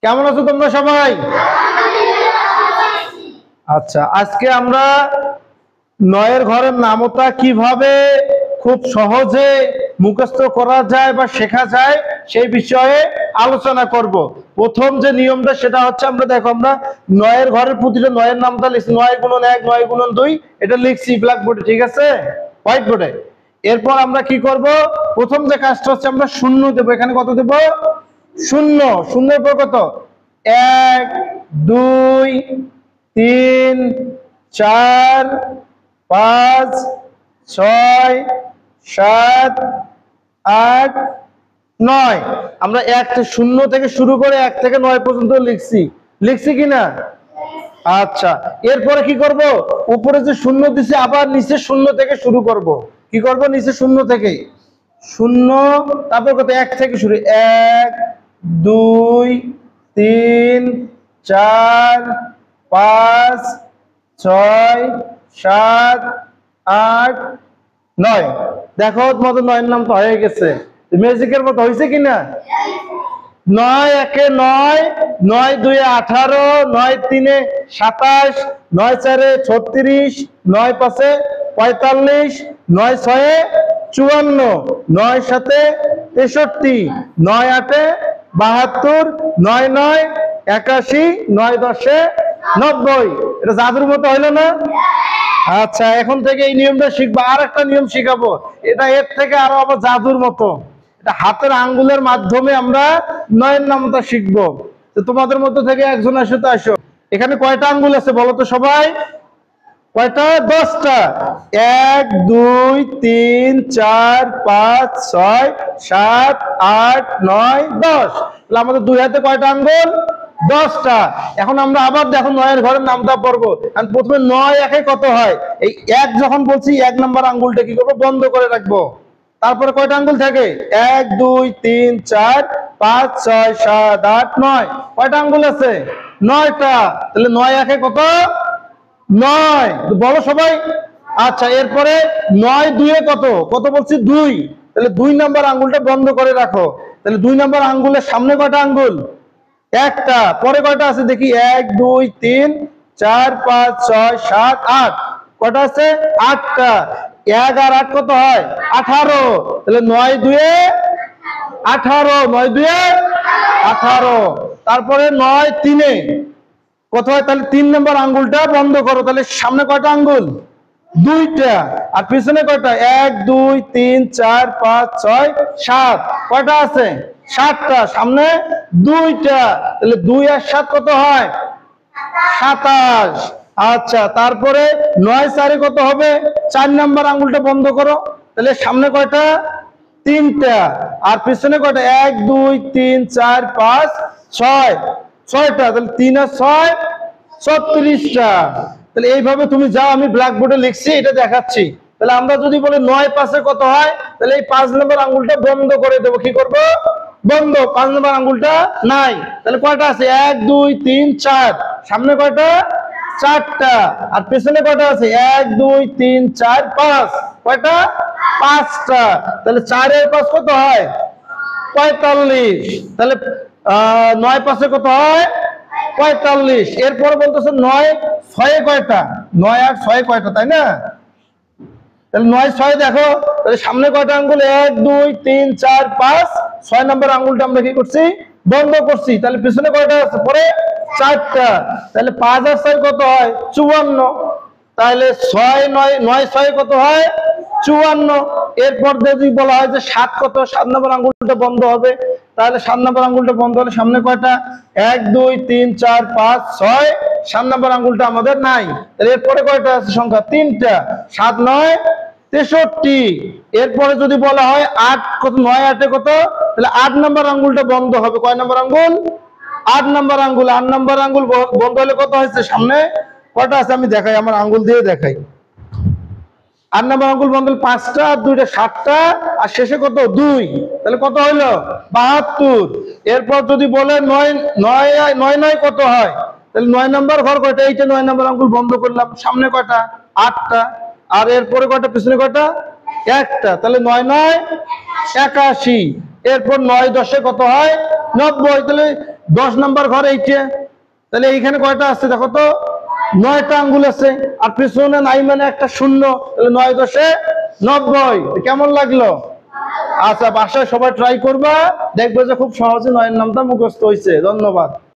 কেমন আছো তোমরা সবাই? আচ্ছা, আজকে আমরা ৯ ঘরের নামতা কিভাবে খুব সহজে মুখস্থ করা যায় বা শেখা যায় সেই বিষয়ে আলোচনা করব। প্রথম যে নিয়মটা সেটা হচ্ছে, আমরা দেখো, আমরা ৯ ঘরের প্রতিটা ৯ নামতা লিখছি, ৯ গুণন ১, ৯ গুণন ২, এটা লিখছি ব্ল্যাকবোর্ডে, ঠিক আছে, হোয়াইট বোর্ডে। এরপর আমরা কি করব, প্রথম যে কাজটা হচ্ছে আমরা শূন্য দেবো। এখানে কত দেব? শূন্য। শূন্যের পর কত? ১, ২, ৩, ৪, ৫, ৬, ৭, ৮, ৯। আমরা ০ থেকে শুরু করে ১ থেকে ৯ পর্যন্ত লিখছি কিনা? আচ্ছা, এরপরে কি করব, উপরে যে শূন্য দিছি আবার নিচে শূন্য থেকে শুরু করব। কি করব? নিচে শূন্য থেকে শূন্য, তারপর কত? ১ থেকে শুরু, ১, ২, ৩, ৪, ৫, ৬, ৭, ৮, ৯। দেখো মতো ৯ নাম তো হয়ে গেছে, ম্যাজিকের মতো হয়েছে কিনা? ৯ একে ৯, ৯ দুয়ে ১৮, ৯ তিনে ২৭, ৯ চারে ৩৬, ৯ পাঁচে ৪৫, ৯ ছয়ে ৫৪, ৯ সাতে ৬৩, ৯ আটে ৭২, ৯ ৯ ৮১, ৯ ১০ ৯০। এটা জাদুর মতো হইলো না? আচ্ছা, এখন থেকে এই নিয়মটা শিখবো। আর একটা নিয়ম শিখাবো, এটা এর থেকে আরো আবার জাদুর মতো। এটা হাতের আঙ্গুলের মাধ্যমে আমরা ৯ নামতা শিখবো। তো তোমাদের মধ্যে থেকে একজন আসো তো, আসো। এখানে কয়টা আঙ্গুল আছে বলো তো সবাই? কয়টা? ১০টা। ১, ২, ৩, ৪, ৫, ৬, ৭, ৮, ৯, ১০। তাহলে আমাদের দুই হাতে কয়টা আঙ্গুল? ১০টা। এখন আমরা আবার দেখো ৯ ঘরের নামটা পড়বো। প্রথমে ৯ একে কত হয়? এই ১ যখন বলছি ১ নম্বর আঙ্গুলটা কি করবো? বন্ধ করে রাখবো। তারপরে কয়টা আঙ্গুল থাকে? ১, ২, ৩, ৪, ৫, ৬, ৭, ৮, ৯। কয়টা আঙ্গুল আছে? ৯টা। তাহলে ৯ একে কত? ৯। বলো সবাই। আচ্ছা, এরপরে ৯ দুয়ে কত? কত বলছি? ২। তাহলে ২ নম্বর আঙ্গুলটা বন্ধ করে রাখো। তাহলে ২ নম্বর আঙ্গুলের সামনে কয়টা আঙ্গুল? একটা। পরে কয়টা আছে দেখি? ১, ২, ৩, ৪, ৫, ৬, ৭, ৮। কয়টা আছে? ৮টা। ১ আর ৮ কত হয়? ১৮। তাহলে ৯ দুয়ে ১৮, ৯ দুয়ে ১৮। তারপরে ৯ তিনে কত হয়? তাহলে ৩ নম্বর আঙ্গুলটা বন্ধ করো। তাহলে সামনে কয়টা আঙ্গুল? ২টা। আর পিছনে কয়টা? ১, ২, ৩, ৪, ৫, ৬, ৭। কয়টা আছে? ৭টা। সামনে ২টা। তাহলে ২ আর ৭ কত হয়? ২৭। আচ্ছা, তারপরে ৯ চারে কত হবে? ৪ নম্বর আঙ্গুলটা বন্ধ করো। তাহলে সামনে কয়টা? ৩টা। আর পিছনে কয়টা? ১, ২, ৩, ৪, ৫, ৬। ৬টা। তাহলে ৩ আর ৬ ৩৬টা। তাহলে এইভাবে তুমি যাও, আমি ব্ল্যাকবোর্ডে লিখছি, এটা দেখাচ্ছি। তাহলে আমরা যদি বলি ৯ পাশে কত হয়, তাহলে এই ৫ নম্বর আঙ্গুলটা বন্ধ করে দেবো। কি করব? বন্ধ। ৫ নম্বর আঙ্গুলটা নাই। তাহলে কয়টা আছে? ১, ২, ৩, ৪। সামনে কয়টা? ৪টা। আর পেছনে কয়টা আছে? ১, ২, ৩, ৪, ৫। কয়টা? ৫টা। তাহলে ৪ এর ৫ কত হয়? ৪৫। তাহলে ৯ পাশে কত হয়? ৪৫। এরপর বলতেছে ৯ ছয়ে কয়টা? ৯ আর ৬ কয়টা, তাই না? তাহলে ৯ ৬ দেখো, তাহলে সামনে কয়টা আঙ্গুল? ১, ২, ৩, ৪, ৫। ৬ নম্বর আঙ্গুলটা আমরা কি করছি? বন্ধ করছি। তাহলে পিছনে কয়টা আছে? পরে ৪টা। তাহলে ৫ আর ৬ কত হয়? ৫৪। তাহলে ৬ ৯ ৯ ৬ কত হয়? ৫৪। এরপর যদি বলা হয় যে ৭ কত? ৭ নম্বর আঙ্গুলটা বন্ধ হবে। তাহলে ৭ নম্বর আঙ্গুলটা বন্ধ হলে সামনে কয়টা? ১, ২, ৩, ৪, ৫, ৬। ৭ নম্বর আঙ্গুলটা আমাদের নাই। তাহলে এরপরে কয়টা আছে সংখ্যা? ৩টা। ৭ ৯ ৬৩। এরপরে যদি বলা হয় ৮ কত? ৯ ৮ কত? তাহলে ৮ নম্বর আঙ্গুলটা বন্ধ হবে। কয় নম্বর আঙ্গুল? ৮ নম্বর আঙ্গুল। ৮ নম্বর আঙ্গুল বন্ধ হলে কত হয়েছে? সামনে কয়টা আছে আমি দেখাই, আমার আঙ্গুল দিয়ে দেখাই। ৮ নম্বর আঙ্গুল বন্ধ হলে ৫টা, আর ২টা ৭টা, আর শেষে কত? ২। তাহলে কত হইলো? ৭২। এরপর যদি বলে ৯ ৯ ৯ ৯ কত হয়? তাহলে ৯ নম্বর ঘর কয়টা? এইটা ৯ নম্বর আঙ্গুল বন্ধ করলাম। সামনে কয়টা? ৮টা। আর এরপরে কয়টা? পিছনে কয়টা? একটা। তাহলে ৯ ৯ ৮১। এরপর ৯ ১০ কত হয়? ৯০। তাহলে 10 নাম্বার ঘর এইটা, তাহলে এইখানে কয়টা আছে দেখো তো, 9টা আঙ্গুল আছে, আর পিছনে নাই মানে একটা শূন্য, তাহলে 9 10 90। কেমন লাগলো? আচ্ছা, বাসায় সবাই ট্রাই করবা, দেখবে যে খুব সহজে 9 এর নামটা মুখস্থ হয়েছে। ধন্যবাদ।